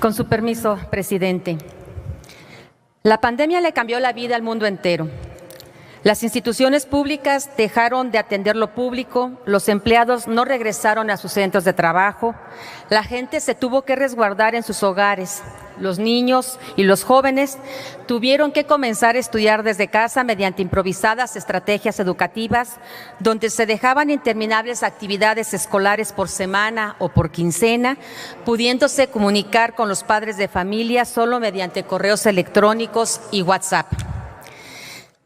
Con su permiso, presidente. La pandemia le cambió la vida al mundo entero. Las instituciones públicas dejaron de atender lo público, los empleados no regresaron a sus centros de trabajo, la gente se tuvo que resguardar en sus hogares, los niños y los jóvenes tuvieron que comenzar a estudiar desde casa mediante improvisadas estrategias educativas, donde se dejaban interminables actividades escolares por semana o por quincena, pudiéndose comunicar con los padres de familia solo mediante correos electrónicos y WhatsApp.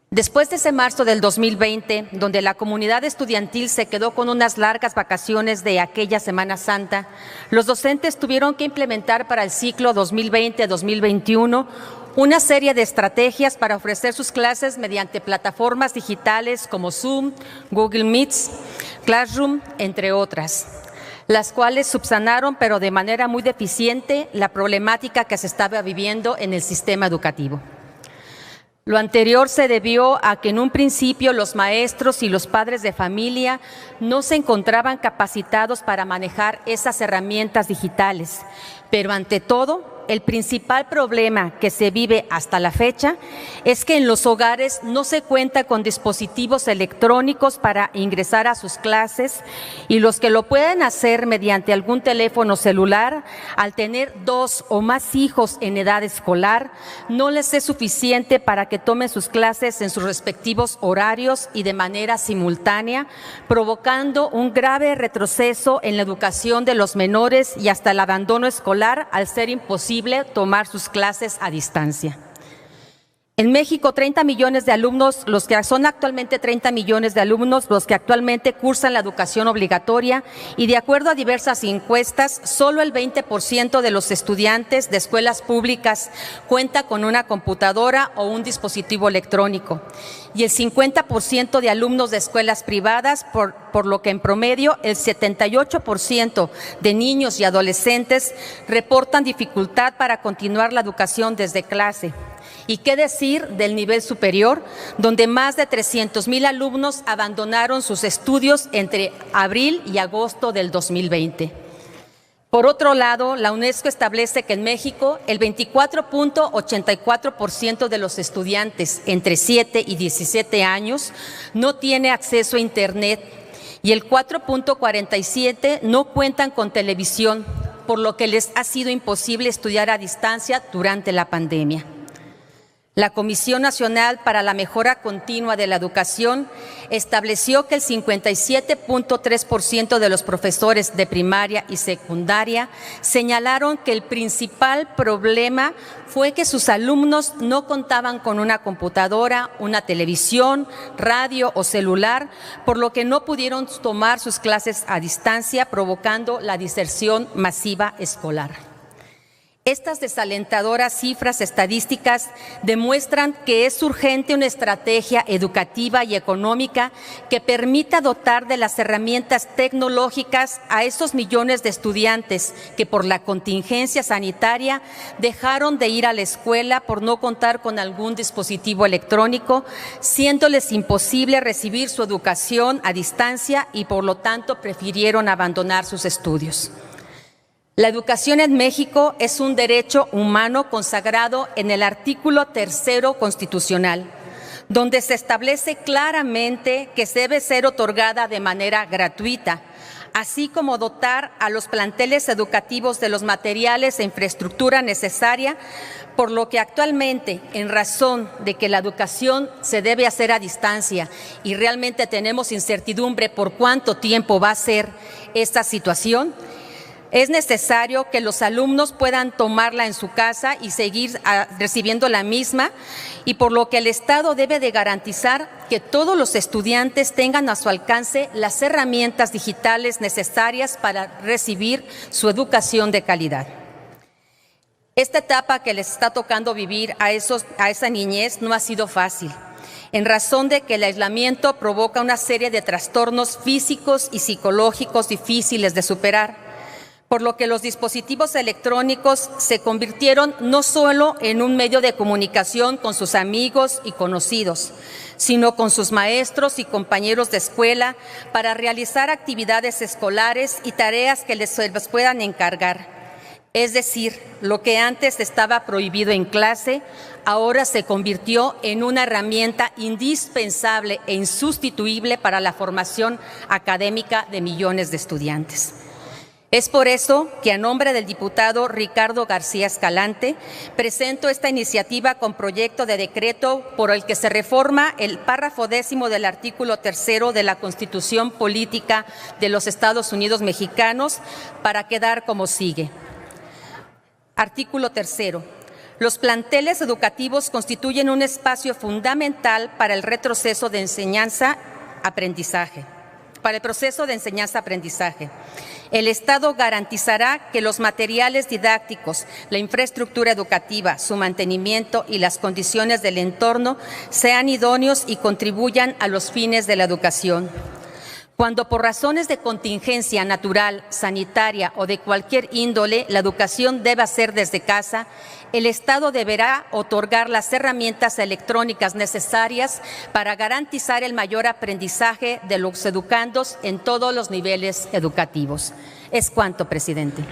Después de ese marzo del 2020, donde la comunidad estudiantil se quedó con unas largas vacaciones de aquella Semana Santa, los docentes tuvieron que implementar para el ciclo 2020-2021 una serie de estrategias para ofrecer sus clases mediante plataformas digitales como Zoom, Google Meets, Classroom, entre otras, las cuales subsanaron, pero de manera muy deficiente, la problemática que se estaba viviendo en el sistema educativo. Lo anterior se debió a que en un principio los maestros y los padres de familia no se encontraban capacitados para manejar esas herramientas digitales, pero ante todo, el principal problema que se vive hasta la fecha es que en los hogares no se cuenta con dispositivos electrónicos para ingresar a sus clases y los que lo pueden hacer mediante algún teléfono celular, al tener 2 o más hijos en edad escolar, no les es suficiente para que tomen sus clases en sus respectivos horarios y de manera simultánea, provocando un grave retroceso en la educación de los menores y hasta el abandono escolar al ser imposible tomar sus clases a distancia. En México, 30 millones de alumnos, los que son actualmente 30 millones de alumnos, los que actualmente cursan la educación obligatoria y de acuerdo a diversas encuestas, solo el 20% de los estudiantes de escuelas públicas cuenta con una computadora o un dispositivo electrónico y el 50% de alumnos de escuelas privadas, por lo que en promedio el 78% de niños y adolescentes reportan dificultad para continuar la educación desde clase. ¿Y qué decir del nivel superior, donde más de 300,000 alumnos abandonaron sus estudios entre abril y agosto del 2020? Por otro lado, la UNESCO establece que en México el 24.84% de los estudiantes entre 7 y 17 años no tiene acceso a Internet y el 4.47% no cuentan con televisión, por lo que les ha sido imposible estudiar a distancia durante la pandemia. La Comisión Nacional para la Mejora Continua de la Educación estableció que el 57.3% de los profesores de primaria y secundaria señalaron que el principal problema fue que sus alumnos no contaban con una computadora, una televisión, radio o celular, por lo que no pudieron tomar sus clases a distancia, provocando la deserción masiva escolar. Estas desalentadoras cifras estadísticas demuestran que es urgente una estrategia educativa y económica que permita dotar de las herramientas tecnológicas a esos millones de estudiantes que por la contingencia sanitaria dejaron de ir a la escuela por no contar con algún dispositivo electrónico, siéndoles imposible recibir su educación a distancia y por lo tanto prefirieron abandonar sus estudios. La educación en México es un derecho humano consagrado en el artículo 3 constitucional, donde se establece claramente que debe ser otorgada de manera gratuita, así como dotar a los planteles educativos de los materiales e infraestructura necesaria, por lo que actualmente, en razón de que la educación se debe hacer a distancia y realmente tenemos incertidumbre por cuánto tiempo va a ser esta situación, es necesario que los alumnos puedan tomarla en su casa y seguir recibiendo la misma, y por lo que el Estado debe de garantizar que todos los estudiantes tengan a su alcance las herramientas digitales necesarias para recibir su educación de calidad. Esta etapa que les está tocando vivir a esa niñez no ha sido fácil, en razón de que el aislamiento provoca una serie de trastornos físicos y psicológicos difíciles de superar, por lo que los dispositivos electrónicos se convirtieron no solo en un medio de comunicación con sus amigos y conocidos, sino con sus maestros y compañeros de escuela para realizar actividades escolares y tareas que les puedan encargar. Es decir, lo que antes estaba prohibido en clase, ahora se convirtió en una herramienta indispensable e insustituible para la formación académica de millones de estudiantes. Es por eso que, a nombre del diputado Ricardo García Escalante, presento esta iniciativa con proyecto de decreto por el que se reforma el párrafo 10º del artículo 3 de la Constitución Política de los Estados Unidos Mexicanos para quedar como sigue. Artículo 3. Los planteles educativos constituyen un espacio fundamental para el retroceso de enseñanza-aprendizaje. Para el proceso de enseñanza-aprendizaje. El Estado garantizará que los materiales didácticos, la infraestructura educativa, su mantenimiento y las condiciones del entorno sean idóneos y contribuyan a los fines de la educación. Cuando por razones de contingencia natural, sanitaria o de cualquier índole la educación deba ser desde casa, el Estado deberá otorgar las herramientas electrónicas necesarias para garantizar el mayor aprendizaje de los educandos en todos los niveles educativos. Es cuanto, presidente.